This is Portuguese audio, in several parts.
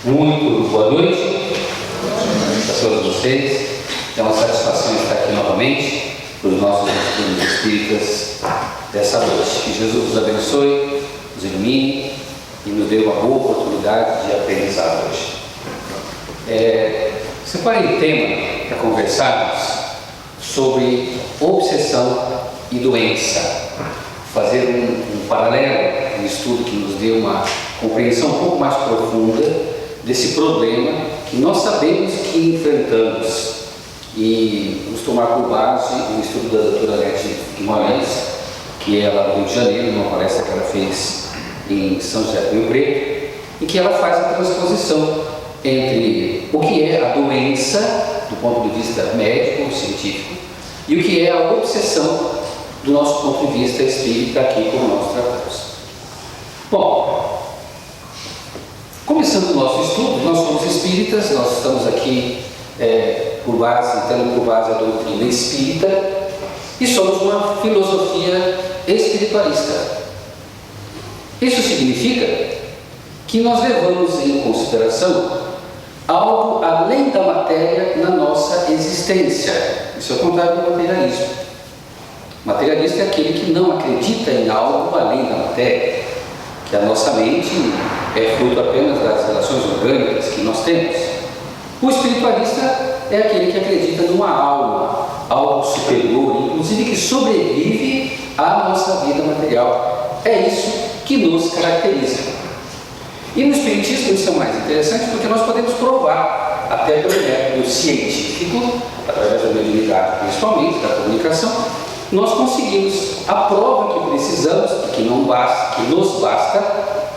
Muito boa noite a todos vocês. É uma satisfação estar aqui novamente para os nossos estudos espíritas dessa noite. Que Jesus os abençoe, os ilumine e nos dê uma boa oportunidade de aprendizado hoje. Separei um tema para conversarmos sobre obsessão e doença. Fazer um paralelo, um estudo que nos dê uma compreensão um pouco mais profunda desse problema que nós sabemos que enfrentamos. E vamos tomar por base o estudo da doutora Leti Guimarães, que é lá do Rio de Janeiro, numa palestra que ela fez em São José do Rio Preto, em que ela faz a transposição entre o que é a doença, do ponto de vista médico, científico, e o que é a obsessão, do nosso ponto de vista espírita, aqui como nós tratamos. Bom, começando o nosso estudo, nós somos espíritas, nós estamos aqui tendo por base a doutrina espírita e somos uma filosofia espiritualista. Isso significa que nós levamos em consideração algo além da matéria na nossa existência. Isso é o contrário do materialismo. O materialista é aquele que não acredita em algo além da matéria, que a nossa mente é fruto apenas das relações orgânicas que nós temos. O espiritualista é aquele que acredita numa alma, algo superior, inclusive que sobrevive à nossa vida material. É isso que nos caracteriza. E no espiritismo isso é mais interessante porque nós podemos provar, até pelo método científico, através da mediunidade principalmente, da comunicação, nós conseguimos a prova que precisamos, que não basta, que nos basta,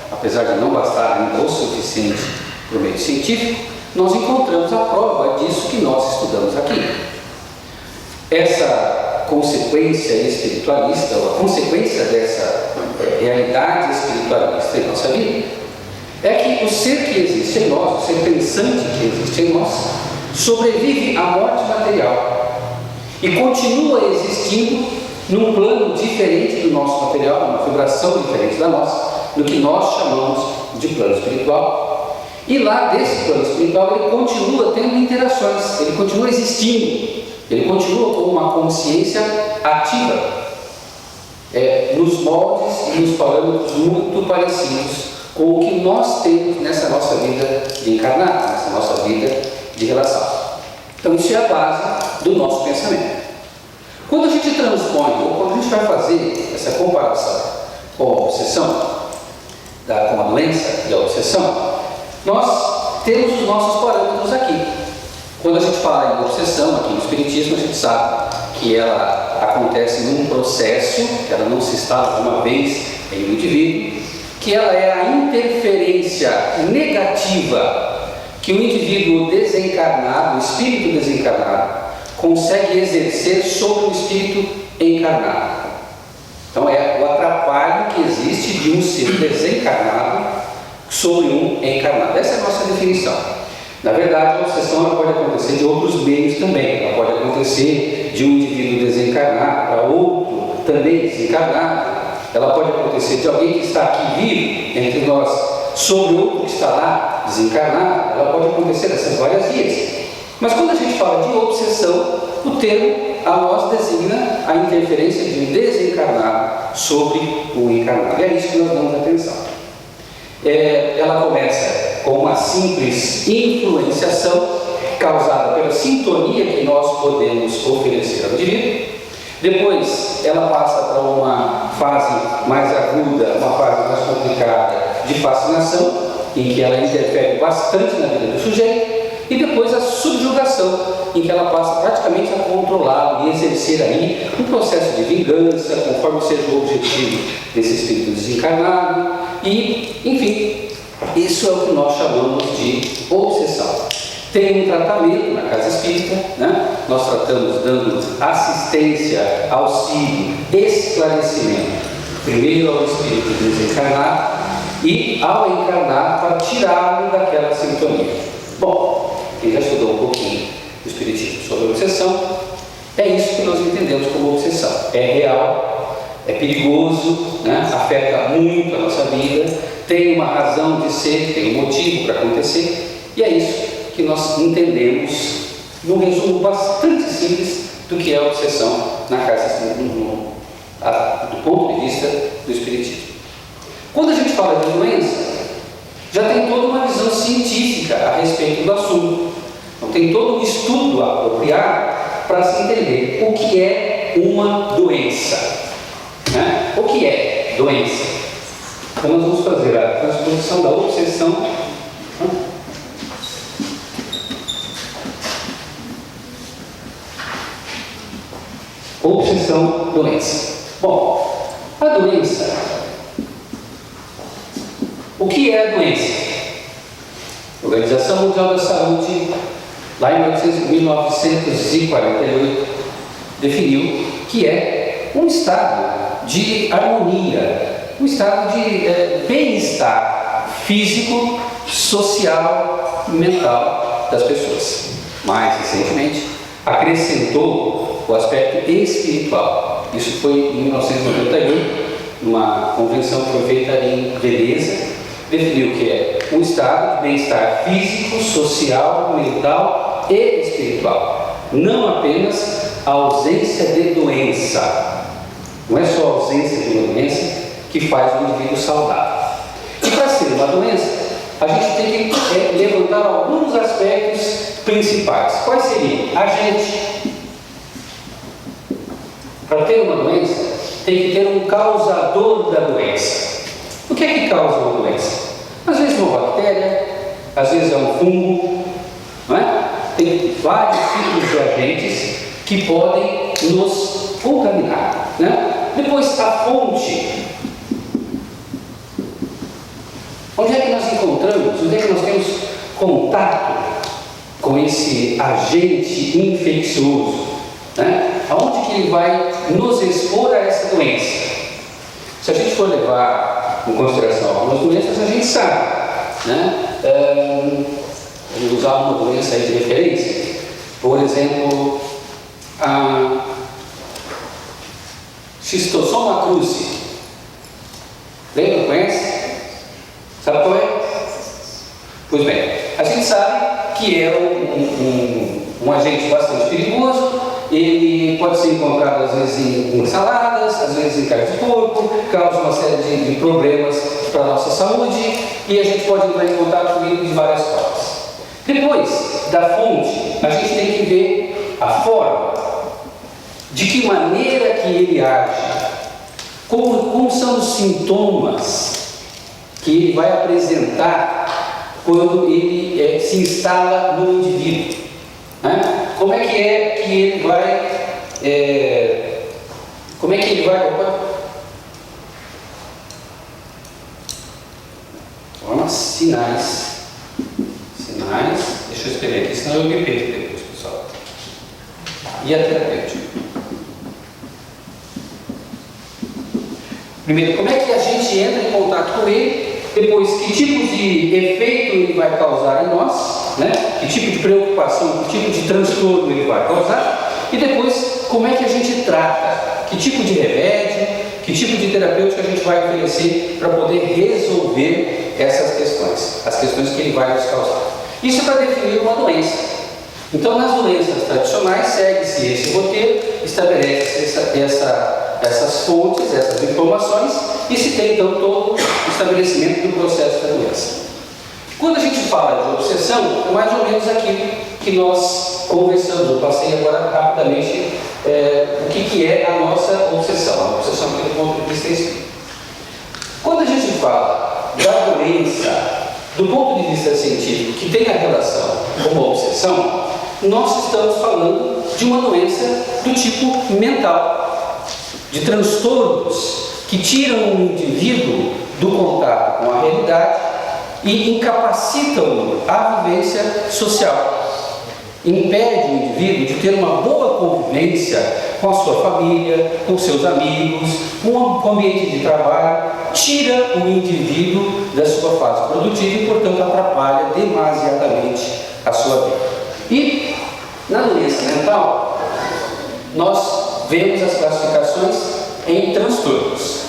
apesar de não bastar ainda o suficiente para o meio científico, nós encontramos a prova disso que nós estudamos aqui. Essa consequência espiritualista, ou a consequência dessa realidade espiritualista em nossa vida, é que o ser que existe em nós, o ser pensante que existe em nós, sobrevive à morte material e continua existindo num plano diferente do nosso material, numa vibração diferente da nossa, no que nós chamamos de plano espiritual. E lá desse plano espiritual ele continua tendo interações, ele continua existindo, ele continua com uma consciência ativa, nos moldes e nos parâmetros muito parecidos com o que nós temos nessa nossa vida de encarnado, nessa nossa vida de relação. Então isso é a base do nosso pensamento. Quando a gente transpõe, ou quando a gente vai fazer essa comparação com a obsessão, com a doença e a obsessão, nós temos os nossos parâmetros aqui. Quando a gente fala em obsessão aqui no Espiritismo, a gente sabe que ela acontece num processo, que ela não se instala de uma vez em um indivíduo, que ela é a interferência negativa que o indivíduo desencarnado, o espírito desencarnado, consegue exercer sobre o espírito encarnado. Então é o atrapalho que existe de um ser desencarnado sobre um encarnado. Essa é a nossa definição. Na verdade, a obsessão ela pode acontecer de outros meios também. Ela pode acontecer de um indivíduo desencarnado para outro também desencarnado. Ela pode acontecer de alguém que está aqui vivo entre nós sobre outro que está lá desencarnado. Ela pode acontecer dessas várias vias. Mas quando a gente fala de obsessão, o termo a nós designa a interferência de um desencarnado sobre o encarnado. E é isso que nós damos atenção. Ela começa com uma simples influenciação causada pela sintonia que nós podemos oferecer ao indivíduo. Depois ela passa para uma fase mais aguda, uma fase mais complicada de fascinação, em que ela interfere bastante na vida do sujeito. E depois a subjugação, em que ela passa praticamente a controlá-lo e exercer aí um processo de vingança, conforme seja o objetivo desse espírito desencarnado. E, enfim, isso é o que nós chamamos de obsessão. Tem um tratamento na casa espírita, né? Nós tratamos dando assistência, auxílio, esclarecimento, primeiro ao espírito desencarnado e ao encarnado para tirá-lo daquela sintonia. Bom, quem já estudou um pouquinho do Espiritismo sobre a obsessão, é isso que nós entendemos como obsessão. É real, é perigoso, né? Afeta muito a nossa vida, tem uma razão de ser, tem um motivo para acontecer, e é isso que nós entendemos num resumo bastante simples do que é a obsessão na casa do ponto de vista do Espiritismo. Quando a gente fala de doença, já tem toda uma visão científica a respeito do assunto. Então tem todo um estudo apropriado para se entender o que é uma doença. Né? O que é doença? Então nós vamos fazer a transposição da obsessão. Obsessão, doença. Bom, a doença. O que é a doença? A Organização Mundial da Saúde, lá em 1948, definiu que é um estado de harmonia, um estado de bem-estar físico, social e mental das pessoas. Mais recentemente, acrescentou o aspecto espiritual. Isso foi em 1991, numa convenção que foi feita em Veneza, definiu que é um estado de bem-estar físico, social, mental e espiritual. Não apenas a ausência de doença. Não é só a ausência de uma doença que faz o indivíduo saudável. E para ser uma doença, a gente tem que levantar alguns aspectos principais. Quais seriam? Agente. Para ter uma doença, tem que ter um causador da doença. O que é que causa uma doença? Às vezes uma bactéria, às vezes é um fungo, não é? Tem vários tipos de agentes que podem nos contaminar, né? Depois, a fonte. Onde é que nós encontramos, onde é que nós temos contato com esse agente infeccioso? Né? Aonde que ele vai nos expor a essa doença? Se a gente for levar em consideração algumas doenças, a gente sabe, né? Vamos usar uma doença aí de referência, por exemplo, a Schistosoma cruzi. Lembra? Conhece? Sabe qual é? Pois bem, a gente sabe que é um agente bastante perigoso. Ele pode ser encontrado às vezes em saladas, às vezes em carne de porco, causa uma série de problemas para a nossa saúde e a gente pode entrar em contato com ele de várias formas. Depois da fonte, a gente tem que ver a forma, de que maneira que ele age, como são os sintomas que ele vai apresentar quando ele se instala no indivíduo. Né? Como é que ele vai sinais, deixa eu escrever aqui, senão eu me perco depois, pessoal. E a terapêutica. Primeiro, como é que a gente entra em contato com ele? Depois, que tipo de efeito ele vai causar em nós, né? Que tipo de preocupação, que tipo de transtorno ele vai causar, e depois, como é que a gente trata, que tipo de remédio, que tipo de terapêutica a gente vai oferecer para poder resolver essas questões, as questões que ele vai nos causar. Isso é para definir uma doença. Então, nas doenças tradicionais, segue-se esse roteiro, estabelece essas fontes, essas informações, e se tem então todo o estabelecimento do processo da doença. Quando a gente fala de obsessão, é mais ou menos aquilo que nós conversamos. Eu passei agora rapidamente o que é a nossa obsessão, a obsessão pelo ponto de vista espírita. Quando a gente fala da doença, do ponto de vista científico, que tem a relação com a obsessão, nós estamos falando de uma doença do tipo mental, de transtornos que tiram o indivíduo do contato com a realidade e incapacitam a vivência social. Impede o indivíduo de ter uma boa convivência com a sua família, com seus amigos, com o ambiente de trabalho, tira o indivíduo da sua fase produtiva e, portanto, atrapalha demasiadamente a sua vida. E na doença mental, nós vemos as classificações em transtornos.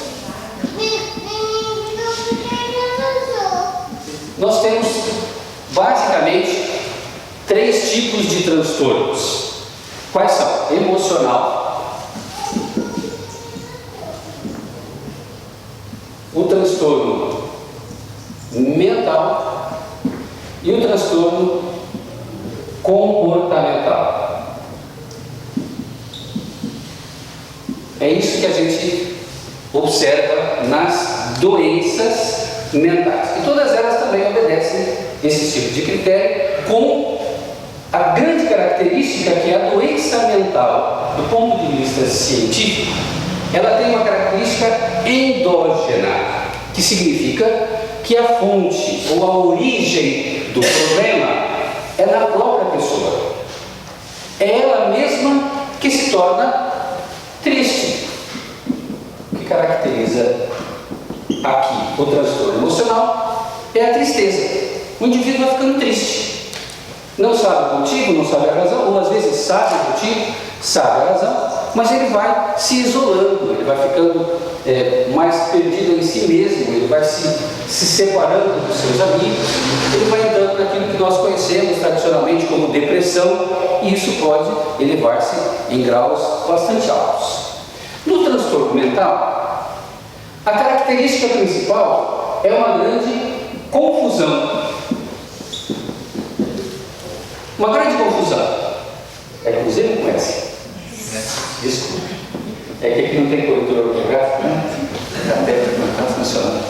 nós temos basicamente 3 tipos de transtornos. Quais são? Emocional, o transtorno mental e o transtorno comportamental. É isso que a gente observa nas doenças mentais. E todas elas também obedecem esse tipo de critério, com a grande característica que a doença mental, do ponto de vista científico, ela tem uma característica endógena, que significa que a fonte ou a origem do problema é na própria pessoa. É ela mesma que se torna triste. O que caracteriza aqui o transtorno emocional é a tristeza. O indivíduo vai ficando triste. Não sabe o motivo, não sabe a razão, ou às vezes sabe o motivo, sabe a razão, mas ele vai se isolando, ele vai ficando mais perdido em si mesmo, ele vai se separando dos seus amigos, ele vai entrando naquilo que nós conhecemos tradicionalmente como depressão, e isso pode elevar-se em graus bastante altos. No transtorno mental, a característica principal é uma grande confusão. Uma grande confusão. É que você não conhece? Desculpe. É que aqui não tem cobertura ortográfica, né? A técnica não está funcionando.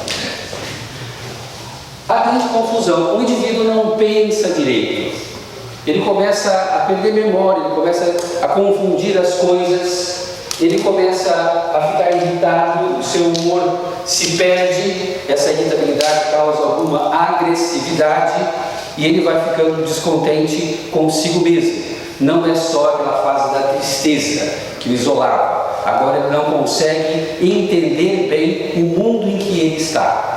A grande confusão. O indivíduo não pensa direito. Ele começa a perder memória, ele começa a confundir as coisas, ele começa a ficar irritado, o seu humor se perde, essa irritabilidade causa alguma agressividade e ele vai ficando descontente consigo mesmo. Não é só aquela fase da tristeza que o isolava, agora ele não consegue entender bem o mundo em que ele está.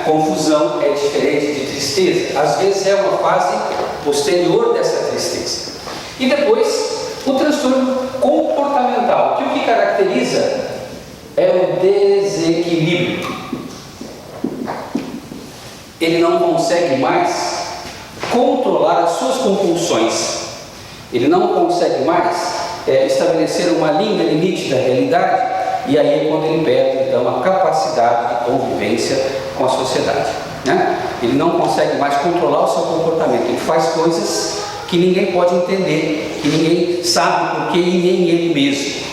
Confusão é diferente de tristeza, às vezes é uma fase posterior dessa tristeza. E depois, o transtorno comportamental, que o que caracteriza é o desequilíbrio. Ele não consegue mais controlar as suas compulsões, ele não consegue mais estabelecer uma linha limite da realidade, e aí é quando ele perde então a capacidade de convivência com a sociedade. Ele não consegue mais controlar o seu comportamento, ele faz coisas que ninguém pode entender, que ninguém sabe porquê e nem ele mesmo.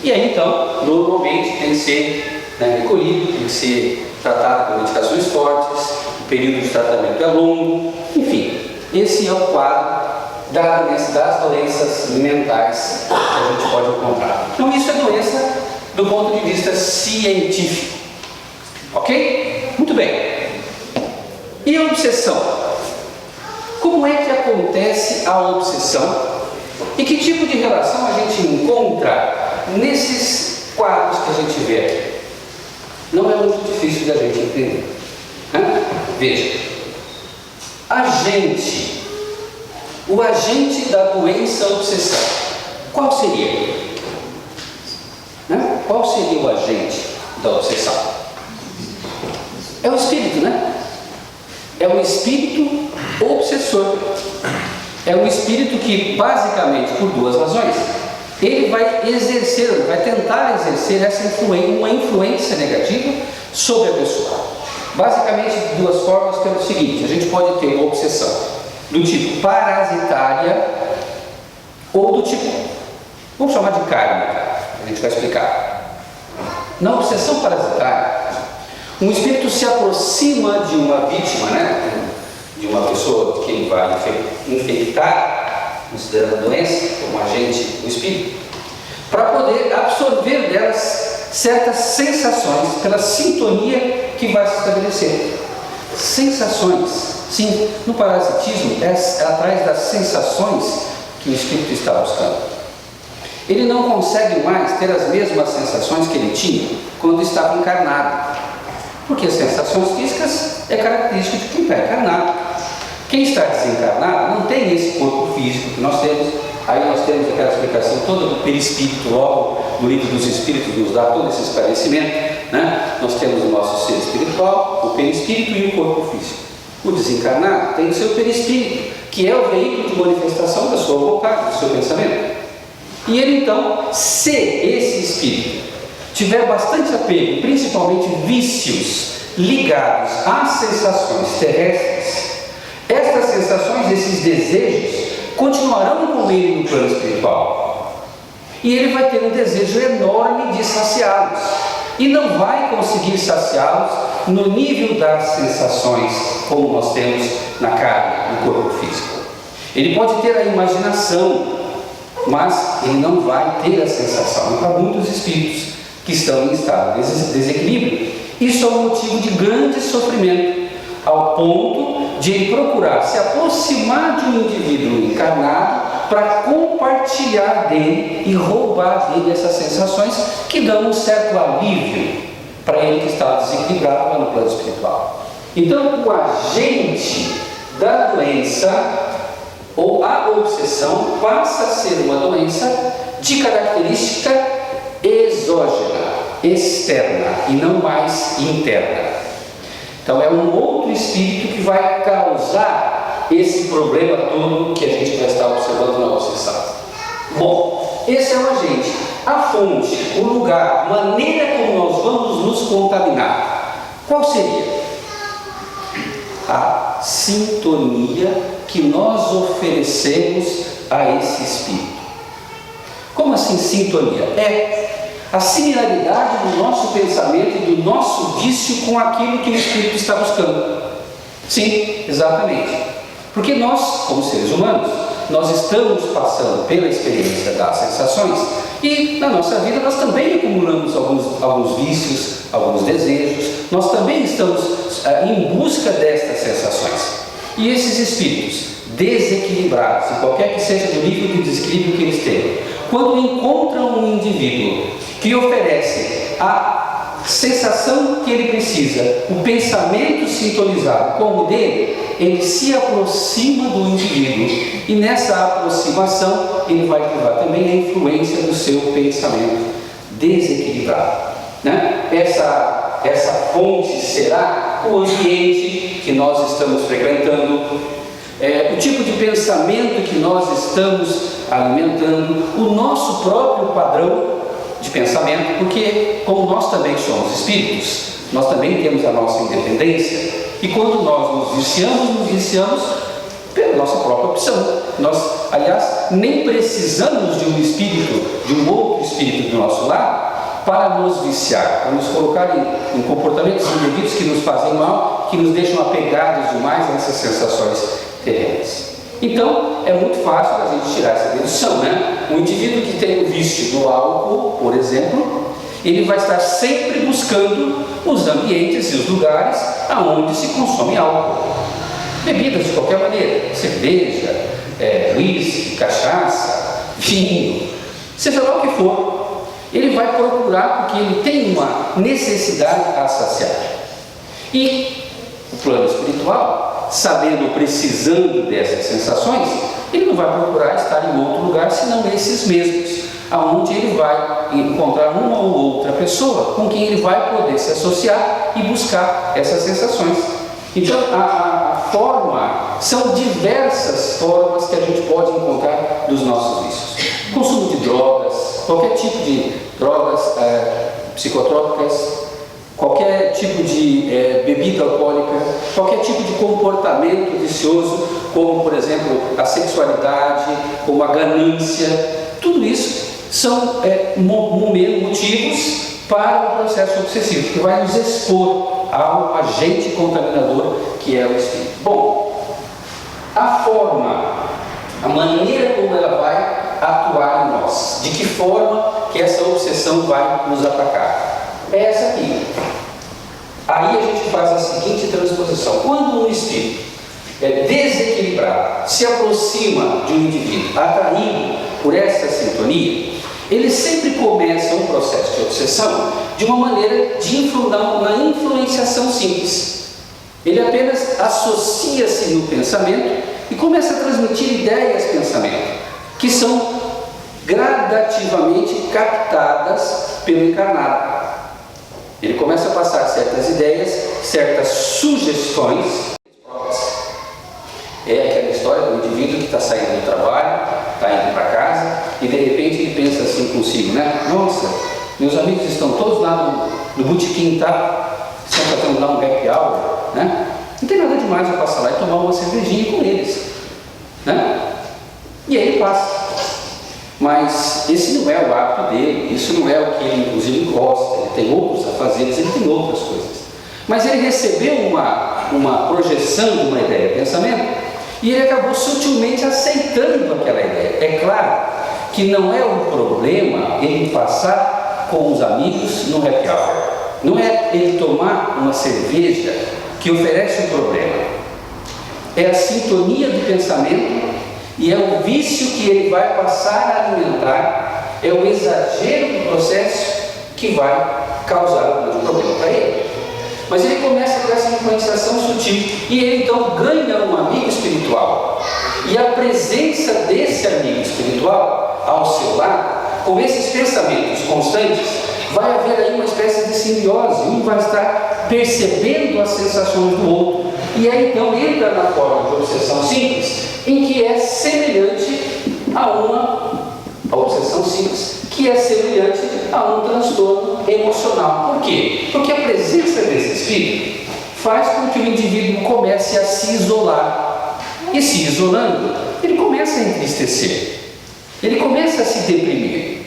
E aí então, normalmente tem que ser recolhido, tem que ser tratado com medicações fortes, o período de tratamento é longo, enfim, esse é o quadro das doenças mentais que a gente pode encontrar. Então isso é doença do ponto de vista científico, ok? Muito bem. E a obsessão? Como é que acontece a obsessão? E que tipo de relação a gente encontra nesses quadros que a gente vê aqui? Não é muito difícil de a gente entender. Veja, o agente da doença obsessão, qual seria? Qual seria o agente da obsessão? É o espírito, É o espírito obsessor. É um espírito que, basicamente, por 2 razões, ele vai tentar exercer uma influência negativa sobre a pessoa. Basicamente, de 2 formas, que é o seguinte: a gente pode ter uma obsessão do tipo parasitária ou do tipo, vamos chamar de kármica, a gente vai explicar. Na obsessão parasitária, um espírito se aproxima de uma vítima, de uma pessoa que ele vai infectar, considerando a doença como agente do espírito, para poder absorver delas certas sensações, pela sintonia que vai se estabelecer. Sensações, sim, no parasitismo é atrás das sensações que o espírito está buscando. Ele não consegue mais ter as mesmas sensações que ele tinha quando estava encarnado, porque as sensações físicas é característica de quem está encarnado. Quem está desencarnado não tem esse corpo físico que nós temos. Aí nós temos aquela explicação toda do perispírito, logo no livro dos Espíritos nos dá todo esse esclarecimento. né? Nós temos o nosso ser espiritual, o perispírito e o corpo físico. O desencarnado tem o seu perispírito, que é o veículo de manifestação da sua vontade, do seu pensamento. E ele então, se esse espírito tiver bastante apego, principalmente vícios ligados às sensações terrestres, estas sensações, esses desejos, continuarão com ele no plano espiritual. E ele vai ter um desejo enorme de saciá-los. E não vai conseguir saciá-los no nível das sensações como nós temos na carne, no corpo físico. Ele pode ter a imaginação, mas ele não vai ter a sensação. Para muitos espíritos que estão em estado de desequilíbrio, isso é um motivo de grande sofrimento, ao ponto de ele procurar se aproximar de um indivíduo encarnado para compartilhar dele e roubar dele essas sensações que dão um certo alívio para ele que está desequilibrado lá no plano espiritual. Então, o agente da doença ou a obsessão passa a ser uma doença de característica exógena, externa e não mais interna. Então é um outro espírito que vai causar esse problema todo que a gente vai estar observando na obsessão. Bom, esse é o agente, a fonte, o lugar, a maneira como nós vamos nos contaminar. Qual seria? A sintonia que nós oferecemos a esse espírito. Como assim sintonia? É a similaridade do nosso pensamento e do nosso vício com aquilo que o espírito está buscando. Sim, exatamente. Porque nós, como seres humanos, nós estamos passando pela experiência das sensações e na nossa vida nós também acumulamos alguns vícios, alguns desejos, nós também estamos em busca destas sensações. E esses espíritos desequilibrados, qualquer que seja o nível de desequilíbrio que eles tenham, quando encontram um indivíduo que oferece a sensação que ele precisa, o pensamento sintonizado com o dele, ele se aproxima do indivíduo e nessa aproximação ele vai levar também a influência do seu pensamento desequilibrado, né? Essa fonte será o ambiente que nós estamos frequentando, o tipo de pensamento que nós estamos alimentando, o nosso próprio padrão de pensamento, porque como nós também somos espíritos, nós também temos a nossa independência, e quando nós nos viciamos pela nossa própria opção. Nós, aliás, nem precisamos de um espírito, de um outro espírito do nosso lado para nos viciar, para nos colocar em comportamentos indevidos que nos fazem mal, que nos deixam apegados demais a essas sensações terrenas. Então, é muito fácil a gente tirar essa dedução, né? Um indivíduo que tem o vício do álcool, por exemplo, ele vai estar sempre buscando os ambientes e os lugares aonde se consome álcool. Bebidas de qualquer maneira, cerveja, uísque, cachaça, vinho, seja lá o que for. Ele vai procurar porque ele tem uma necessidade a saciar. E o plano espiritual, sabendo, precisando dessas sensações, ele não vai procurar estar em outro lugar senão esses mesmos, aonde ele vai encontrar uma ou outra pessoa com quem ele vai poder se associar e buscar essas sensações. Então a forma, são diversas formas que a gente pode encontrar dos nossos vícios. Consumo de drogas, qualquer tipo de drogas psicotrópicas, qualquer tipo de bebida alcoólica, qualquer tipo de comportamento vicioso, como por exemplo a sexualidade, como a ganância, tudo isso são motivos para o processo obsessivo, que vai nos expor ao agente contaminador que é o espírito. Bom, a forma, a maneira como ela vai atuar em nós, de que forma que essa obsessão vai nos atacar, é essa aqui. Aí a gente faz a seguinte transposição: quando um espírito desequilibrado se aproxima de um indivíduo atraído por essa sintonia, ele sempre começa um processo de obsessão de uma maneira na influenciação simples. Ele apenas associa-se no pensamento e começa a transmitir ideias pensamento, que são gradativamente captadas pelo encarnado. Ele começa a passar certas ideias, certas sugestões. É aquela história do indivíduo que está saindo do trabalho, está indo para casa e de repente ele pensa assim consigo, né? Nossa, meus amigos estão todos lá no botequim, tá? Estão fazendo lá um happy hour, né? Não tem nada demais eu passar lá e tomar uma cervejinha com eles, né? E aí ele passa. Mas esse não é o hábito dele, isso não é o que ele inclusive gosta, ele tem outros afazeres, ele tem outras coisas. Mas ele recebeu uma projeção de uma ideia de pensamento e ele acabou sutilmente aceitando aquela ideia. É claro que não é um problema ele passar com os amigos no happy hour, não é ele tomar uma cerveja que oferece um problema, é a sintonia do pensamento e é o vício que ele vai passar a alimentar, é o exagero do processo que vai causar um problema para ele. Mas ele começa com essa influenciação sutil e ele então ganha um amigo espiritual. E a presença desse amigo espiritual ao seu lado, com esses pensamentos constantes, vai haver aí uma espécie de simbiose. Um vai estar percebendo as sensações do outro. E aí então entra na forma de obsessão simples, em que é semelhante a obsessão simples, que é semelhante a um transtorno emocional. Por quê? Porque a presença desse espírito faz com que o indivíduo comece a se isolar. E se isolando, ele começa a entristecer, ele começa a se deprimir,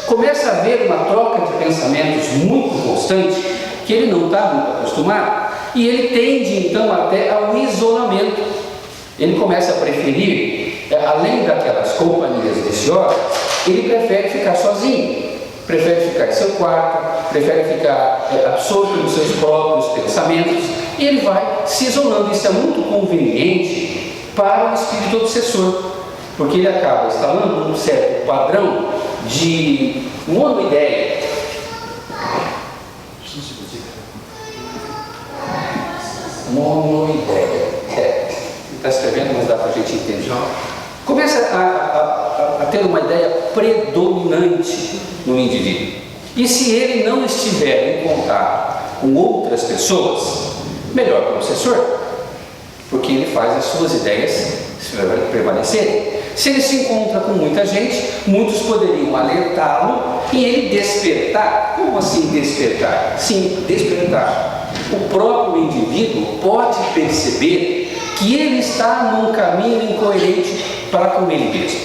começa a haver uma troca de pensamentos muito constante, que ele não está muito acostumado, e ele tende então até ao isolamento. Ele começa a preferir, além daquelas companhias viciosas, ele prefere ficar sozinho, prefere ficar em seu quarto, prefere ficar absorto nos seus próprios pensamentos, e ele vai se isolando. Isso é muito conveniente para o espírito obsessor, porque ele acaba instalando um certo padrão de monoideia. Monoideia. Está escrevendo, mas dá para a gente entender. Começa a ter uma ideia predominante no indivíduo. E se ele não estiver em contato com outras pessoas, melhor para o obsessor, porque ele faz as suas ideias prevalecerem. Se ele se encontra com muita gente, muitos poderiam alertá-lo e ele despertar. Como assim despertar? Sim, despertar. O próprio indivíduo pode perceber que ele está num caminho incoerente para com ele mesmo.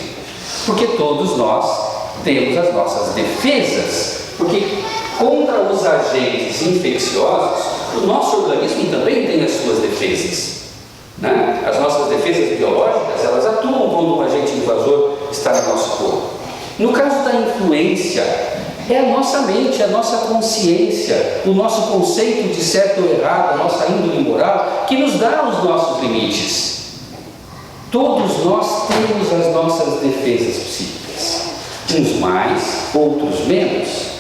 Porque todos nós temos as nossas defesas, porque contra os agentes infecciosos, o nosso organismo também tem as suas defesas, né? As nossas defesas biológicas, elas atuam quando um agente invasor está no nosso corpo. No caso da influência, é a nossa mente, a nossa consciência, o nosso conceito de certo ou errado, a nossa índole moral, que nos dá os nossos limites. Todos nós temos as nossas defesas psíquicas, uns mais, outros menos.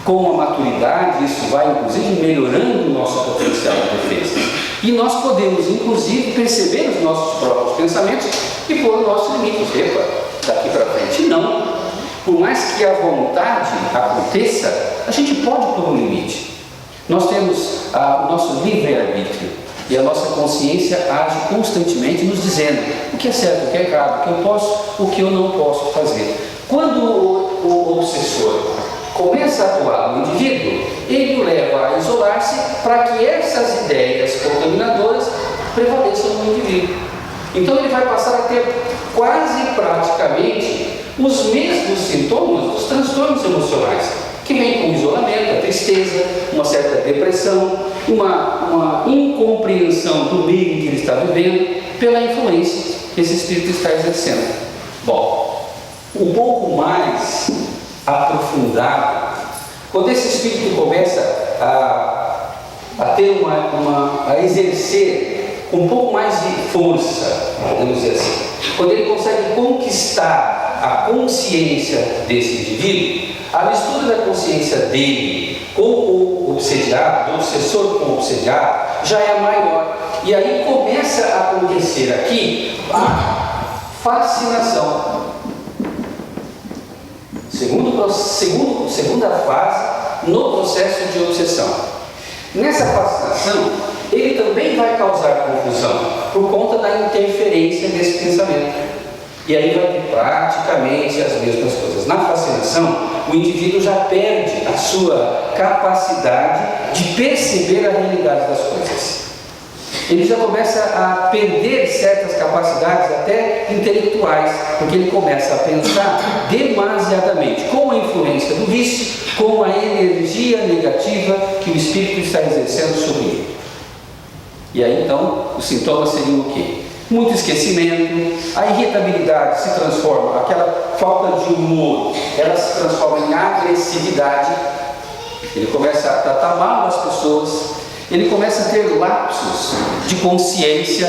Com a maturidade, isso vai inclusive melhorando o nosso potencial de defesa. E nós podemos inclusive perceber os nossos próprios pensamentos e pôr o nosso limite. Epa, daqui para frente não. Por mais que a vontade aconteça, a gente pode pôr um limite. Nós temos o nosso livre-arbítrio e a nossa consciência age constantemente nos dizendo o que é certo, o que é errado, o que eu posso, o que eu não posso fazer. Quando o obsessor começa a atuar no indivíduo, ele o leva a isolar-se para que essas ideias contaminadoras prevaleçam no indivíduo. Então ele vai passar a ter quase praticamente os mesmos sintomas dos transtornos emocionais, que vêm com o isolamento, a tristeza, uma certa depressão, uma incompreensão do meio em que ele está vivendo, pela influência que esse espírito está exercendo. Bom, um pouco mais aprofundado, quando esse espírito começa a ter a exercer com um pouco mais de força, podemos dizer assim, quando ele consegue conquistar a consciência desse indivíduo, a mistura da consciência dele com o obsediado, do obsessor com o obsediado, já é maior. E aí começa a acontecer aqui a fascinação. Segunda fase no processo de obsessão. Nessa fascinação, ele também vai causar confusão por conta da interferência desse pensamento. E aí vai ter praticamente as mesmas coisas. Na fascinação, o indivíduo já perde a sua capacidade de perceber a realidade das coisas. Ele já começa a perder certas capacidades, até intelectuais, porque ele começa a pensar demasiadamente, com a influência do vício, com a energia negativa que o espírito está exercendo sobre ele. E aí então, os sintomas seriam o quê? Muito esquecimento, a irritabilidade se transforma, aquela falta de humor, ela se transforma em agressividade, ele começa a tratar mal as pessoas, ele começa a ter lapsos de consciência,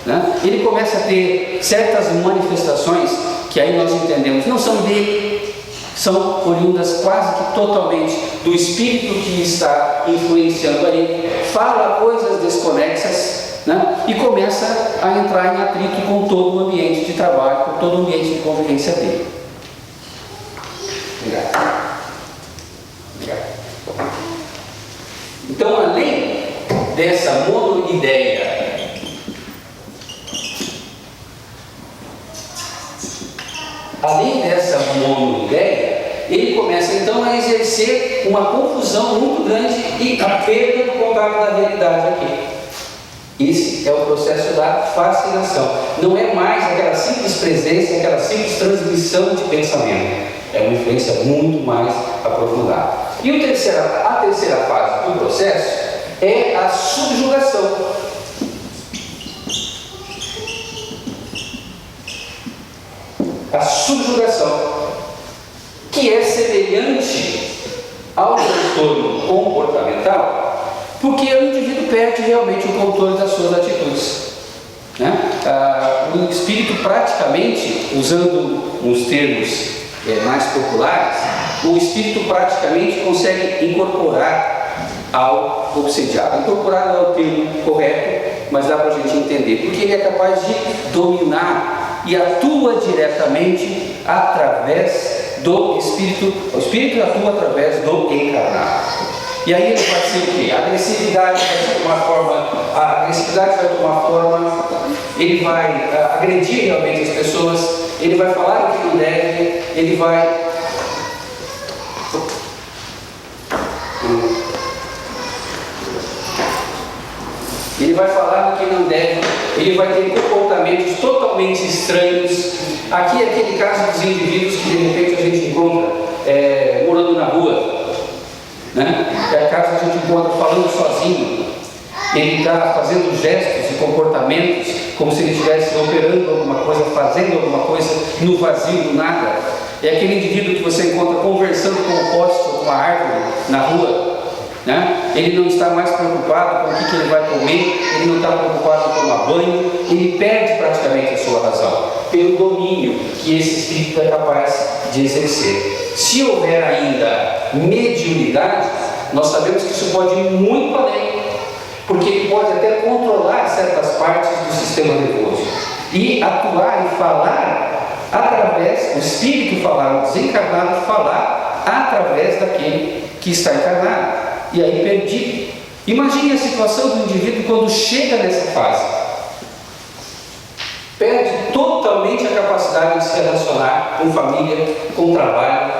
né? Ele começa a ter certas manifestações que aí nós entendemos, não são dele, são oriundas quase que totalmente do espírito que está influenciando ele, fala coisas desconexas, né? E começa a entrar em atrito com todo o ambiente de trabalho, com todo o ambiente de convivência dele. Obrigado. Então, além dessa monoideia, ele começa então a exercer uma confusão muito grande e a perda do contato da realidade aqui. Esse é o processo da fascinação. Não é mais aquela simples presença, aquela simples transmissão de pensamento. É uma influência muito mais aprofundada. E a terceira fase do processo é a subjugação. A subjugação, que é semelhante ao transtorno comportamental, porque o indivíduo perde realmente o controle das suas atitudes, né? O espírito praticamente, usando uns termos mais populares, o espírito praticamente consegue incorporar ao obsediado. Incorporar não é o termo correto, mas dá para a gente entender, porque ele é capaz de dominar e atua diretamente através do espírito. O espírito atua através do encarnado. E aí ele vai ser o quê? A agressividade vai tomar forma, ele vai agredir realmente as pessoas, ele vai falar o que não deve, ele vai falar o que não deve, ele vai ter comportamentos totalmente estranhos. Aqui é aquele caso dos indivíduos que de repente a gente encontra morando na rua, né? É a caso que a gente encontra falando sozinho, ele está fazendo gestos e comportamentos como se ele estivesse operando alguma coisa, fazendo alguma coisa no vazio, do nada. É aquele indivíduo que você encontra conversando com o poste ou com a árvore na rua, né? Ele não está mais preocupado com o que ele vai comer, ele não está preocupado com tomar banho, ele perde praticamente a sua razão, pelo domínio que esse espírito é capaz de exercer. Se houver ainda mediunidade, nós sabemos que isso pode ir muito além, porque ele pode até controlar certas partes do sistema nervoso e atuar e falar através, o espírito falar, o desencarnado falar através daquele que está encarnado. E aí perdido. Imagine a situação do indivíduo quando chega nessa fase. Perde totalmente a capacidade de se relacionar com família, com trabalho,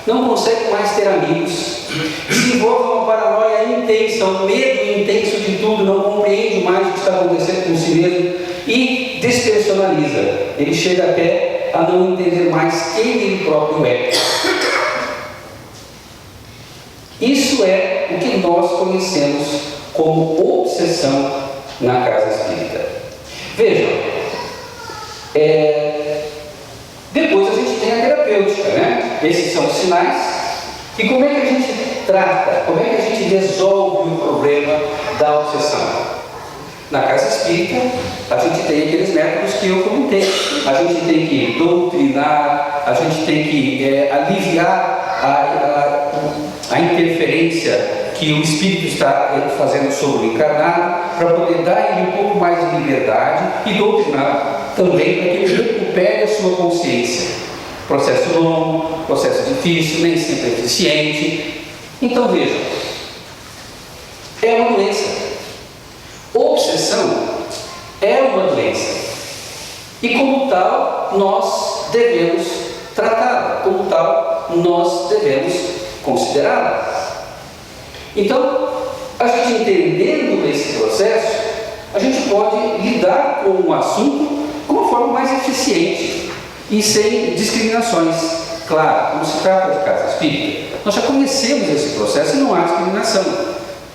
não consegue mais ter amigos, desenvolve uma paranoia intensa, um medo intenso de tudo, não compreende mais o que está acontecendo com si mesmo e despersonaliza. Ele chega até a não entender mais quem ele próprio é. Isso é o que nós conhecemos como obsessão na casa espírita. Vejam, depois a gente tem a terapêutica, né? Esses são os sinais. E como é que a gente trata, como é que a gente resolve o problema da obsessão? Na casa espírita, a gente tem aqueles métodos que eu comentei. A gente tem que doutrinar, a gente tem que aliviar a interferência que o espírito está fazendo sobre o encarnado, para poder dar a ele um pouco mais de liberdade e doutrinar também para que ele recupere a sua consciência. Processo longo, processo difícil, nem sempre eficiente, Então vejam, é uma doença. Obsessão é uma doença. E como tal, nós devemos tratá-la, como tal, nós devemos considerá-la. Então, a gente entendendo esse processo, a gente pode lidar com o assunto de uma forma mais eficiente e sem discriminações. Claro, como se trata de casa espírita, nós já conhecemos esse processo e não há discriminação.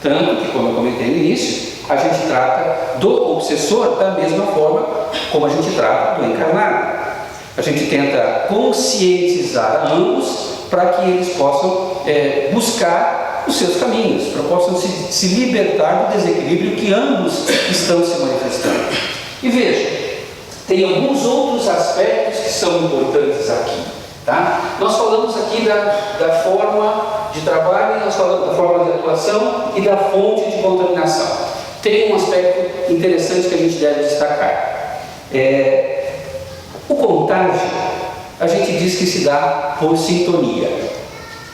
Tanto que, como eu comentei no início, a gente trata do obsessor da mesma forma como a gente trata do encarnado. A gente tenta conscientizar ambos para que eles possam buscar os seus caminhos, para que possam se libertar do desequilíbrio que ambos estão se manifestando. E veja, tem alguns outros aspectos que são importantes aqui. Tá? Nós falamos aqui da forma de trabalho, nós falamos da forma de atuação e da fonte de contaminação. Tem um aspecto interessante que a gente deve destacar. O contágio, a gente diz que se dá por sintonia.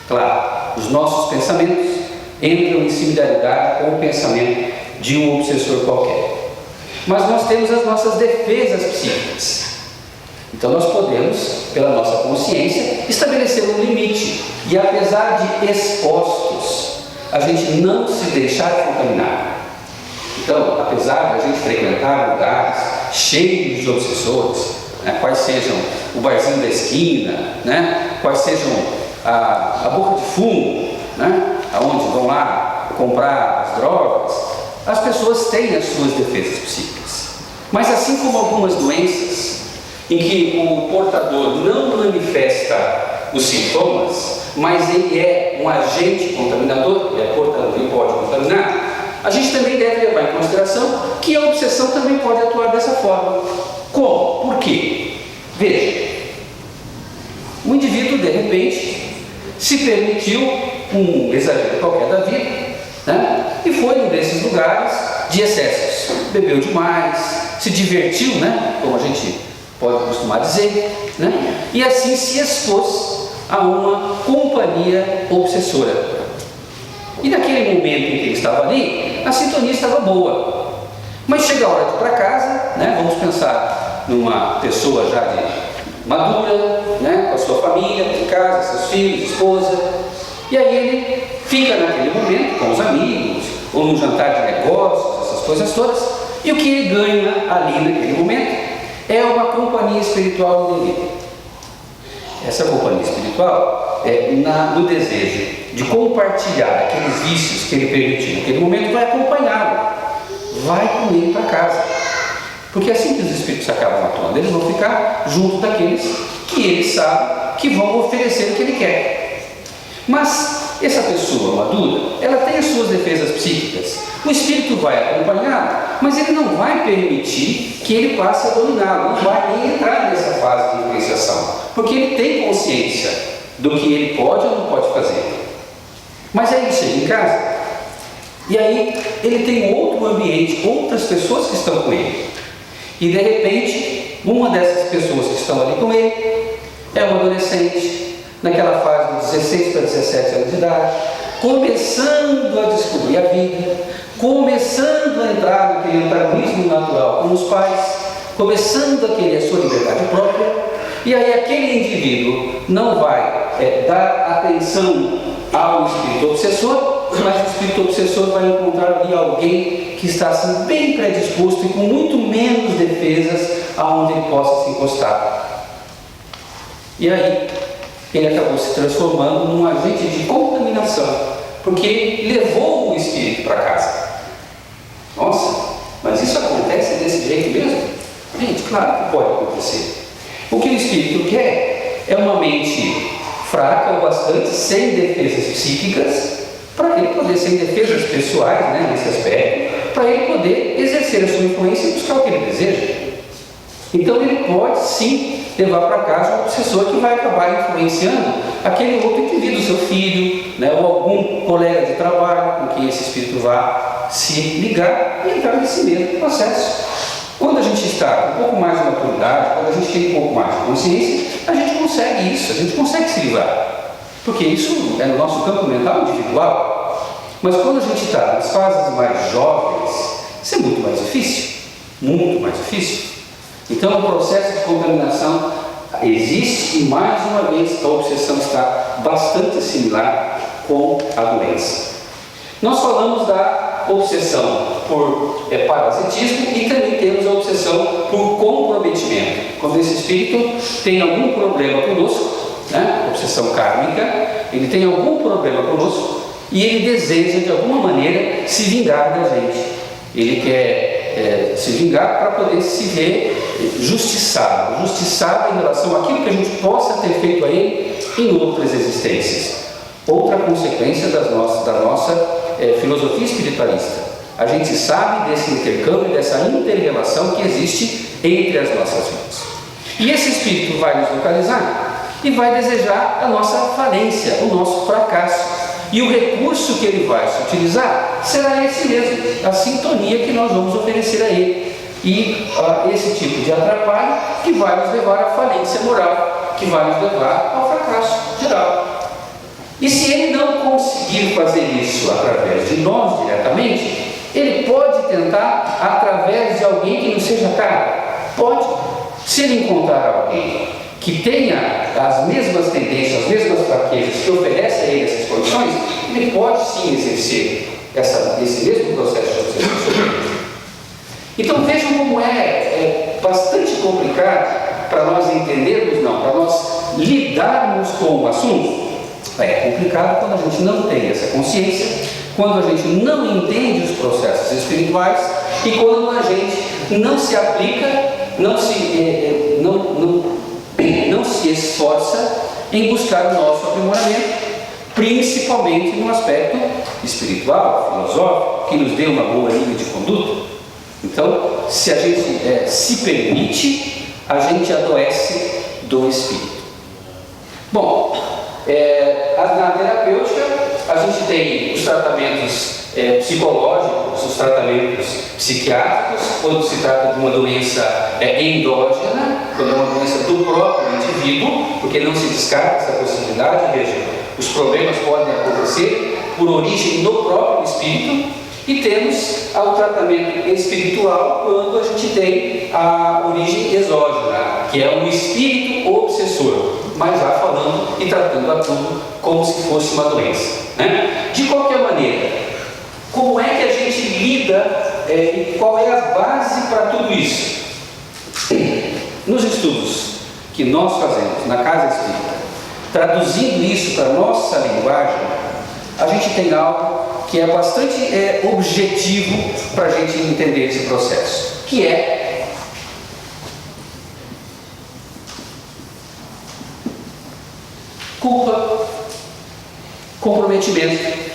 Claro, os nossos pensamentos entram em similaridade com o pensamento de um obsessor qualquer. Mas nós temos as nossas defesas psíquicas. Então nós podemos, pela nossa consciência, estabelecer um limite. E apesar de expostos, a gente não se deixar contaminar. Então, apesar de a gente frequentar lugares cheios de obsessores, né, quais sejam o barzinho da esquina, né, quais sejam a boca de fumo, né, aonde vão lá comprar as drogas, as pessoas têm as suas defesas psíquicas. Mas assim como algumas doenças, em que o portador não manifesta os sintomas, mas ele é um agente contaminador, ele é portador, ele pode contaminar, a gente também deve levar em consideração que a obsessão também pode atuar dessa forma. Como? Por quê? Veja, o indivíduo de repente se permitiu um exagero qualquer da vida, né? E foi num desses lugares de excessos, bebeu demais, se divertiu, né? Como a gente pode costumar dizer, né? E assim se expôs a uma companhia obsessora. E naquele momento em que ele estava ali, a sintonia estava boa. Mas chega a hora de ir para casa, né? Vamos pensar numa pessoa já de madura, né? Com a sua família, em casa, seus filhos, esposa. E aí ele fica naquele momento com os amigos, ou num jantar de negócios, essas coisas todas. E o que ele ganha ali naquele momento é uma companhia espiritual do indivíduo. Essa companhia espiritual é no desejo de compartilhar aqueles vícios que ele permitiu naquele momento, vai acompanhá-lo, vai com ele para casa. Porque assim que os espíritos acabam atuando, eles vão ficar junto daqueles que ele sabe que vão oferecer o que ele quer. Mas essa pessoa madura, ela tem as suas defesas psíquicas. O espírito vai acompanhá-lo, mas ele não vai permitir que ele passe a dominá-lo, não vai nem entrar nessa fase de influenciação, porque ele tem consciência do que ele pode ou não pode fazer. Mas aí ele chega em casa, e aí ele tem outro ambiente, outras pessoas que estão com ele. E de repente, uma dessas pessoas que estão ali com ele é um adolescente, naquela fase de 16 para 17 anos de idade, começando a descobrir a vida, começando a entrar naquele antagonismo natural com os pais, começando a querer a sua liberdade própria. E aí aquele indivíduo não vai dar atenção ao espírito obsessor, mas o espírito obsessor vai encontrar ali alguém que está assim, bem predisposto e com muito menos defesas aonde ele possa se encostar. E aí ele acabou se transformando num agente de contaminação, porque levou o espírito para casa. Nossa, mas isso acontece desse jeito mesmo? Gente, claro que pode acontecer. O que o espírito quer é uma mente fraca o bastante, sem defesas psíquicas, para ele poder, sem defesas pessoais, né, nesse aspecto, para ele poder exercer a sua influência e buscar o que ele deseja. Então ele pode sim levar para casa um obsessor que vai acabar influenciando aquele outro indivíduo, seu filho, né, ou algum colega de trabalho com quem esse espírito vai se ligar e entrar nesse mesmo processo. Quando a gente está com um pouco mais de maturidade, quando a gente tem um pouco mais de consciência, a gente consegue isso, a gente consegue se livrar. porque isso é no nosso campo mental individual. Mas quando a gente está nas fases mais jovens, isso é muito mais difícil, muito mais difícil. Então o processo de contaminação existe e, mais uma vez, a obsessão está bastante similar com a doença. Nós falamos da obsessão por parasitismo e também temos a obsessão por comprometimento. Quando esse espírito tem algum problema conosco, né, obsessão kármica, ele tem algum problema conosco e ele deseja de alguma maneira se vingar da gente. Ele quer se vingar para poder se ver justiçado em relação àquilo que a gente possa ter feito a ele em outras existências. Outra consequência da nossa filosofia espiritualista. A gente sabe desse intercâmbio, dessa inter-relação que existe entre as nossas vidas. E esse espírito vai nos localizar e vai desejar a nossa falência, o nosso fracasso. E o recurso que ele vai se utilizar será esse mesmo, a sintonia que nós vamos oferecer a ele. E esse tipo de atrapalho que vai nos levar à falência moral, que vai nos levar ao fracasso geral. E se ele não conseguir fazer isso através de nós diretamente, ele pode tentar através de alguém que não seja caro. Pode. Se ele encontrar alguém que tenha as mesmas tendências, as mesmas fraquezas, que oferece a ele essas condições, ele pode sim exercer esse mesmo processo de obsessão. Então vejam como é bastante complicado para nós entendermos, para nós lidarmos com o assunto. É complicado quando a gente não tem essa consciência, quando a gente não entende os processos espirituais e quando a gente não se aplica, não se esforça em buscar o nosso aprimoramento, principalmente no aspecto espiritual, filosófico, que nos dê uma boa linha de conduta. Então, se a gente se permite, a gente adoece do espírito. Bom, na terapêutica, a gente tem os tratamentos psicológicos, os tratamentos psiquiátricos, quando se trata de uma doença endógena, quando é uma doença do próprio indivíduo, porque não se descarta essa possibilidade. Veja, os problemas podem acontecer por origem do próprio espírito. E temos o tratamento espiritual quando a gente tem a origem exógena, que é um espírito obsessor, mas já falando e tratando a tudo como se fosse uma doença, né? De qualquer maneira, como é que a gente lida e qual é a base para tudo isso? Nos estudos que nós fazemos na Casa Espírita, traduzindo isso para a nossa linguagem, a gente tem algo que é bastante objetivo para a gente entender esse processo, que é culpa, comprometimento.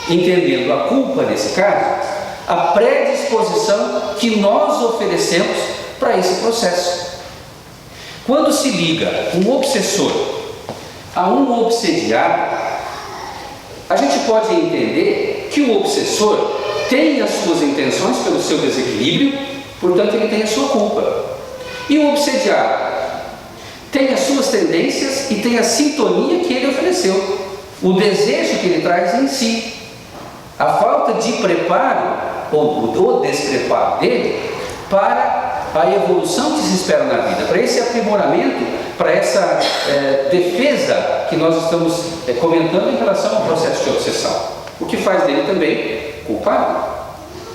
Entendendo a culpa nesse caso, a predisposição que nós oferecemos para esse processo. Quando se liga um obsessor a um obsediado, a gente pode entender que o obsessor tem as suas intenções pelo seu desequilíbrio, portanto ele tem a sua culpa. E o obsediado tem as suas tendências e tem a sintonia que ele ofereceu, o desejo que ele traz em si. A falta de preparo, ou o despreparo dele, para a evolução que se espera na vida, para esse aprimoramento, para essa defesa que nós estamos comentando em relação ao processo de obsessão. O que faz dele também culpado,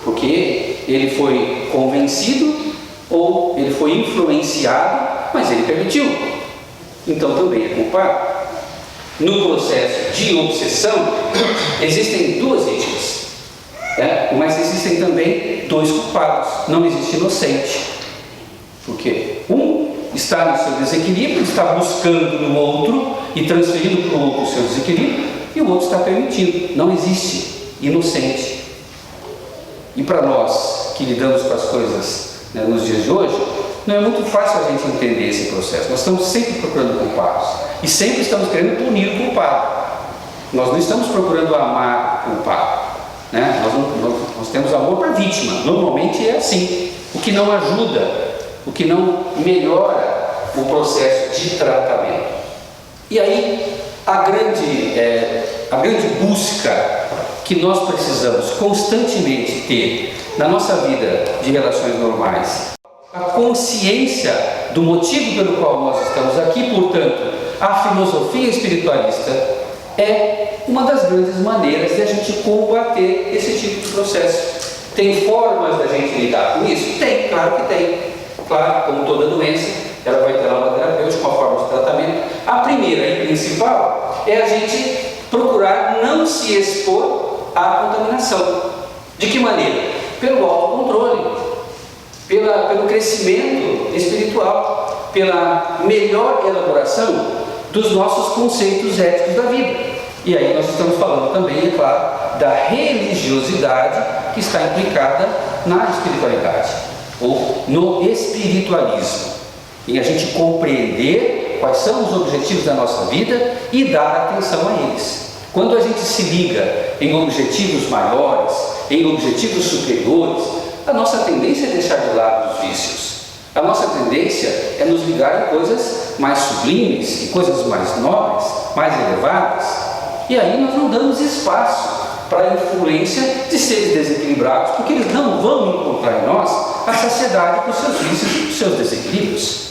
porque ele foi convencido ou ele foi influenciado, mas ele permitiu, então também é culpado. No processo de obsessão existem duas vítimas, mas existem também dois culpados, não existe inocente, porque um está no seu desequilíbrio, está buscando no outro e transferindo para o outro o seu desequilíbrio, e o outro está permitindo. Não existe inocente. E para nós que lidamos com as coisas nos dias de hoje, não é muito fácil a gente entender esse processo. Nós estamos sempre procurando culpados e sempre estamos querendo punir o culpado. Nós não estamos procurando amar o culpado, né? Nós temos amor para a vítima. Normalmente é assim, o que não ajuda, o que não melhora o processo de tratamento. E aí a grande busca que nós precisamos constantemente ter na nossa vida de relações normais, a consciência do motivo pelo qual nós estamos aqui, portanto, a filosofia espiritualista é uma das grandes maneiras de a gente combater esse tipo de processo. Tem formas da gente lidar com isso? Tem, claro que tem. Claro, como toda doença, ela vai ter lá uma terapêutica, uma forma de tratamento. A primeira e principal é a gente procurar não se expor à contaminação. De que maneira? Pelo autocontrole, pelo crescimento espiritual, pela melhor elaboração dos nossos conceitos éticos da vida. E aí nós estamos falando também, é claro, da religiosidade que está implicada na espiritualidade, ou no espiritualismo, em a gente compreender quais são os objetivos da nossa vida e dar atenção a eles. Quando a gente se liga em objetivos maiores, em objetivos superiores, a nossa tendência é deixar de lado os vícios. A nossa tendência é nos ligar em coisas mais sublimes, em coisas mais nobres, mais elevadas. E aí nós não damos espaço para a influência de seres desequilibrados, porque eles não vão encontrar em nós a saciedade com os seus vícios e os seus desequilíbrios.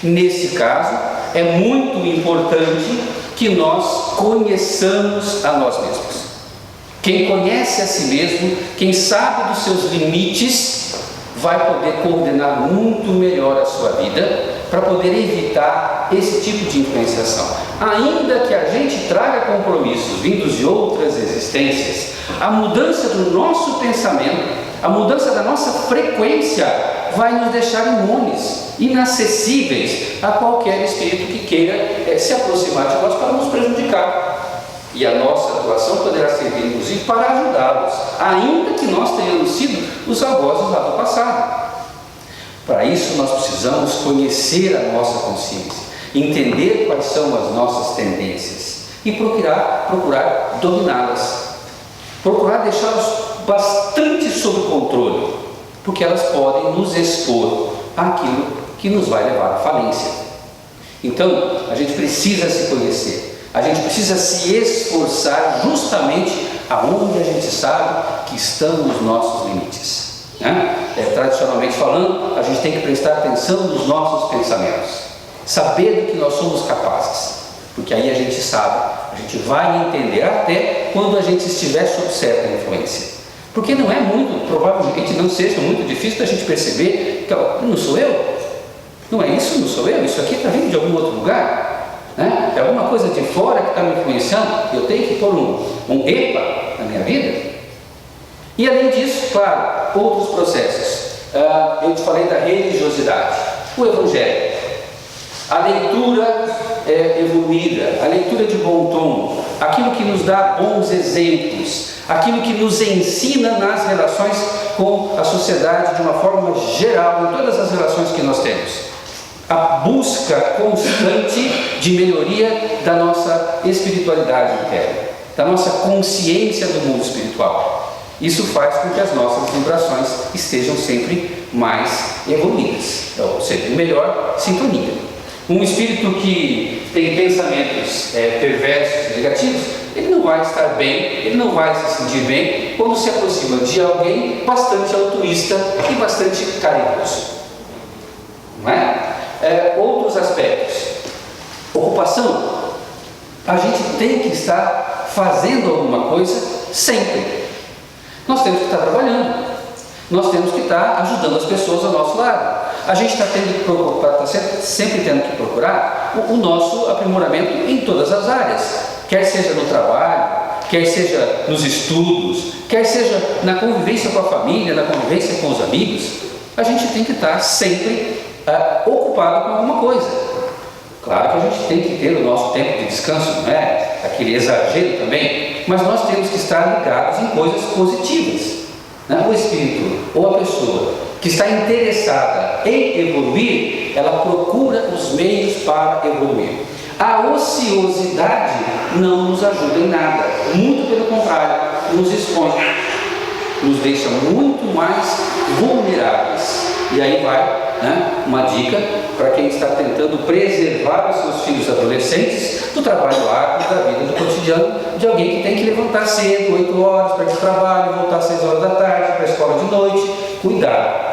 Nesse caso, é muito importante que nós conheçamos a nós mesmos. Quem conhece a si mesmo, quem sabe dos seus limites, vai poder coordenar muito melhor a sua vida para poder evitar esse tipo de influenciação. Ainda que a gente traga compromissos vindos de outras existências, a mudança do nosso pensamento, a mudança da nossa frequência vai nos deixar imunes, inacessíveis a qualquer espírito que queira se aproximar de nós para nos prejudicar. E a nossa atuação poderá servir, inclusive, para ajudá-los, ainda que nós tenhamos sido os algozes lá do passado. Para isso, nós precisamos conhecer a nossa consciência, entender quais são as nossas tendências e procurar dominá-las, procurar deixá-las bastante sob controle, porque elas podem nos expor àquilo que nos vai levar à falência. Então, a gente precisa se conhecer. A gente precisa se esforçar justamente aonde a gente sabe que estão os nossos limites, né? Tradicionalmente falando, a gente tem que prestar atenção nos nossos pensamentos, saber do que nós somos capazes, porque aí a gente sabe, a gente vai entender até quando a gente estiver sob certa influência, porque não é muito, provavelmente não seja muito difícil da gente perceber que não sou eu, não é isso, não sou eu, isso aqui está vindo de algum outro lugar. É alguma coisa de fora que está me influenciando, eu tenho que pôr um EPA na minha vida. E além disso, claro, outros processos. Eu te falei da religiosidade, o Evangelho, a leitura evoluída, a leitura de bom tom, aquilo que nos dá bons exemplos, aquilo que nos ensina nas relações com a sociedade de uma forma geral, em todas as relações que nós temos. A busca constante de melhoria da nossa espiritualidade interna, da nossa consciência do mundo espiritual. Isso faz com que as nossas vibrações estejam sempre mais evoluídas, ou seja, em melhor sintonia. Um espírito que tem pensamentos perversos e negativos, ele não vai estar bem, ele não vai se sentir bem quando se aproxima de alguém bastante altruísta e bastante caridoso. Não é? Outros aspectos. Ocupação. A gente tem que estar fazendo alguma coisa sempre. Nós temos que estar trabalhando. Nós temos que estar ajudando as pessoas ao nosso lado. A gente está sempre tendo que procurar o nosso aprimoramento em todas as áreas. Quer seja no trabalho, quer seja nos estudos, quer seja na convivência com a família, na convivência com os amigos. A gente tem que estar sempre ocupado com alguma coisa. Claro que a gente tem que ter o nosso tempo de descanso, não é aquele exagero também, mas nós temos que estar ligados em coisas positivas, né? O espírito ou a pessoa que está interessada em evoluir, ela procura os meios para evoluir. A ociosidade não nos ajuda em nada, muito pelo contrário, nos expõe, nos deixa muito mais vulneráveis. E aí vai, né, uma dica para quem está tentando preservar os seus filhos adolescentes do trabalho árduo, da vida do cotidiano, de alguém que tem que levantar cedo, 8 horas para ir para o trabalho, voltar às 6 horas da tarde, para a escola de noite. Cuidado.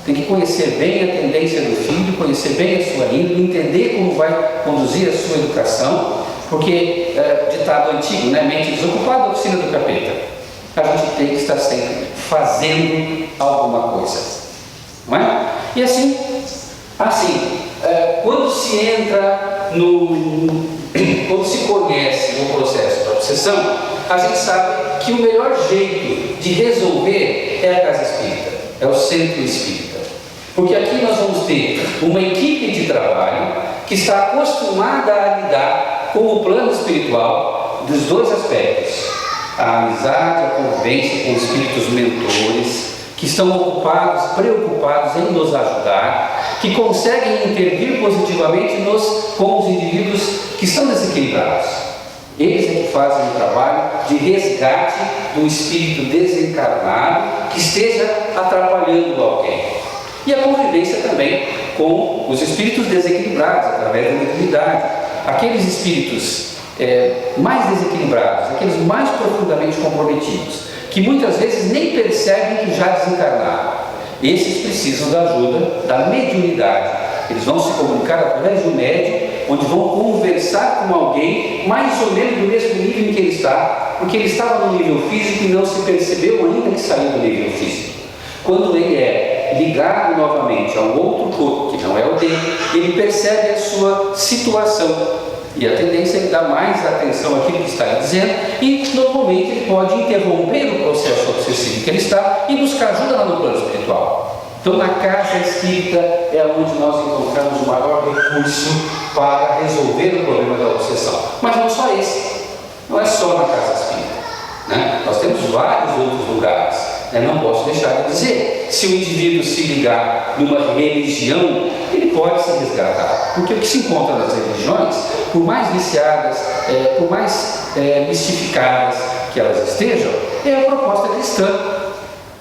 Tem que conhecer bem a tendência do filho, conhecer bem a sua índole, entender como vai conduzir a sua educação, porque, ditado antigo, né? Mente desocupada, oficina do capeta. A gente tem que estar sempre fazendo alguma coisa, não é? E assim, quando se entra quando se conhece o processo da obsessão, a gente sabe que o melhor jeito de resolver é a casa espírita, é o centro espírita. Porque aqui nós vamos ter uma equipe de trabalho que está acostumada a lidar com o plano espiritual dos dois aspectos: a amizade, a convivência com espíritos mentores, que estão preocupados em nos ajudar, que conseguem intervir positivamente com os indivíduos que estão desequilibrados. Eles é que fazem o trabalho de resgate do espírito desencarnado que esteja atrapalhando alguém. E a convivência também com os espíritos desequilibrados, através da mediunidade. Aqueles espíritos mais desequilibrados, aqueles mais profundamente comprometidos, que muitas vezes nem percebem que já desencarnaram. Esses precisam da ajuda da mediunidade. Eles vão se comunicar através de um médium, onde vão conversar com alguém mais ou menos do mesmo nível em que ele está, porque ele estava no nível físico e não se percebeu ainda que saiu do nível físico. Quando ele é ligado novamente a um outro corpo, que não é o dele, ele percebe a sua situação. E a tendência é dar mais atenção àquilo que está lhe dizendo, e normalmente ele pode interromper o processo obsessivo que ele está e buscar ajuda lá no plano espiritual. Então, na casa espírita é onde nós encontramos o maior recurso para resolver o problema da obsessão. Mas não só esse, não é só na casa espírita, né? Nós temos vários outros lugares. Não posso deixar de dizer, se o indivíduo se ligar numa religião, ele pode se resgatar, porque o que se encontra nas religiões, por mais viciadas, por mais mistificadas que elas estejam, é a proposta cristã,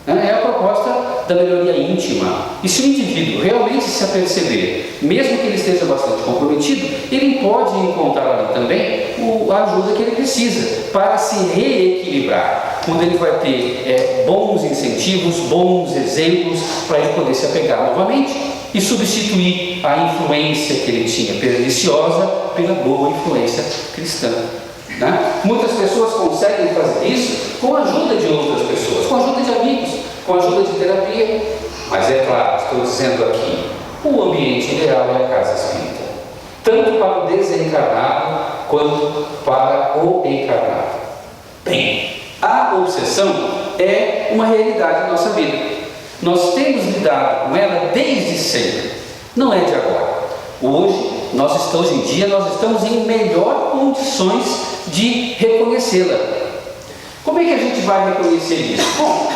é a proposta da melhoria íntima. E se o indivíduo realmente se aperceber, mesmo que ele esteja bastante comprometido, ele pode encontrar ali também a ajuda que ele precisa para se reequilibrar, quando ele vai ter bons incentivos, bons exemplos para ele poder se apegar novamente e substituir a influência que ele tinha perniciosa pela boa influência cristã, né? Muitas pessoas conseguem fazer isso com a ajuda de outras pessoas, com a ajuda de amigos, com a ajuda de terapia, mas é claro, estou dizendo aqui, o ambiente ideal é a casa espírita, tanto para o desencarnado quanto para o encarnado. Bem, a obsessão é uma realidade da nossa vida. Nós temos lidado com ela desde sempre, não é de agora. Hoje em dia, nós estamos em melhor condições de reconhecê-la. Como é que a gente vai reconhecer isso? Bom,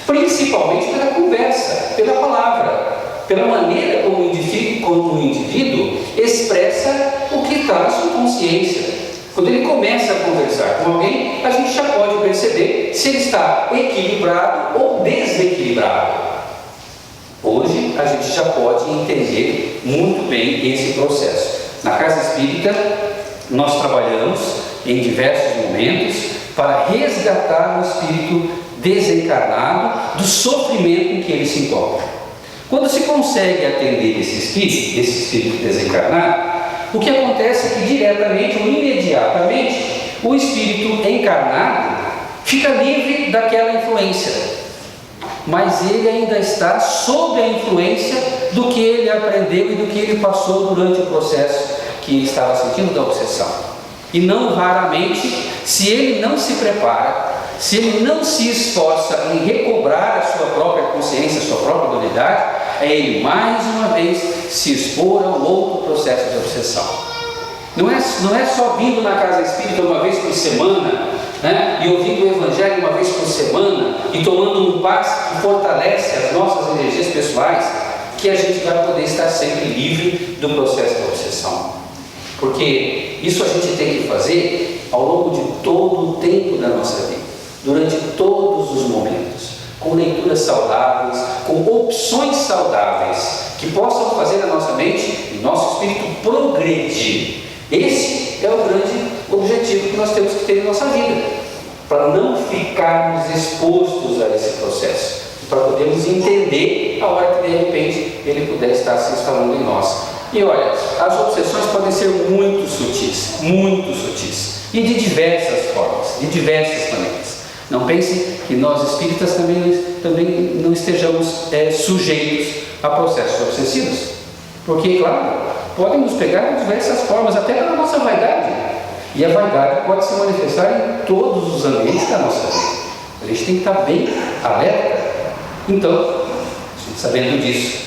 principalmente pela conversa, pela palavra, pela maneira como o indivíduo expressa o que está na sua consciência. Quando ele começa a conversar com alguém, a gente já pode perceber se ele está equilibrado ou desequilibrado. Hoje a gente já pode entender muito bem esse processo. Na casa espírita, nós trabalhamos em diversos momentos para resgatar o espírito desencarnado do sofrimento em que ele se encontra. Quando se consegue atender esse espírito desencarnado, o que acontece é que diretamente ou imediatamente o espírito encarnado fica livre daquela influência, mas ele ainda está sob a influência do que ele aprendeu e do que ele passou durante o processo que ele estava sentindo da obsessão. E não raramente, se ele não se prepara, se ele não se esforça em recobrar a sua própria consciência, a sua própria dualidade, é ele mais uma vez se expor a um outro processo de obsessão. Não é só vindo na casa espírita uma vez por semana, né, e ouvindo o Evangelho uma vez por semana e tomando um passe que fortalece as nossas energias pessoais, que a gente vai poder estar sempre livre do processo da obsessão. Porque isso a gente tem que fazer ao longo de todo o tempo da nossa vida, durante todos os momentos, com leituras saudáveis, com opções saudáveis que possam fazer a nossa mente e nosso espírito progredir. Esse é o grande objetivo que nós temos que ter em nossa vida, para não ficarmos expostos a esse processo, para podermos entender a hora que de repente ele puder estar se instalando em nós. E olha, as obsessões podem ser muito sutis, e de diversas formas, de diversas maneiras. Não pensem que nós espíritas também não estejamos sujeitos a processos obsessivos, porque, claro, podem nos pegar de diversas formas, até pela nossa vaidade, e a vaidade pode se manifestar em todos os ambientes da nossa vida. A gente tem que estar bem alerta. Então, sabendo disso,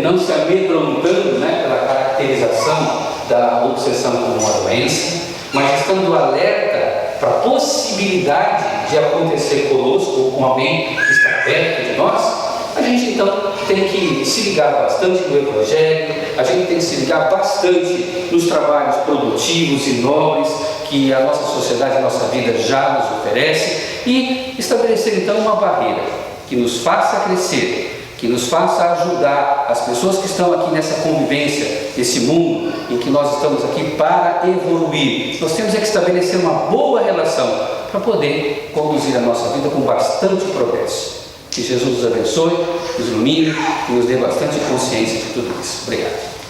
não se amedrontando pela caracterização da obsessão como uma doença, mas estando alerta para a possibilidade de acontecer conosco ou com alguém que está perto de nós, a gente então tem que se ligar bastante no Evangelho, a gente tem que se ligar bastante nos trabalhos produtivos e nobres que a nossa sociedade, a nossa vida já nos oferece, e estabelecer então uma barreira que nos faça crescer, que nos faça ajudar as pessoas que estão aqui nessa convivência, esse mundo em que nós estamos aqui para evoluir. Nós temos que estabelecer uma boa relação para poder conduzir a nossa vida com bastante progresso. Que Jesus nos abençoe, nos ilumine e nos dê bastante consciência de tudo isso. Obrigado.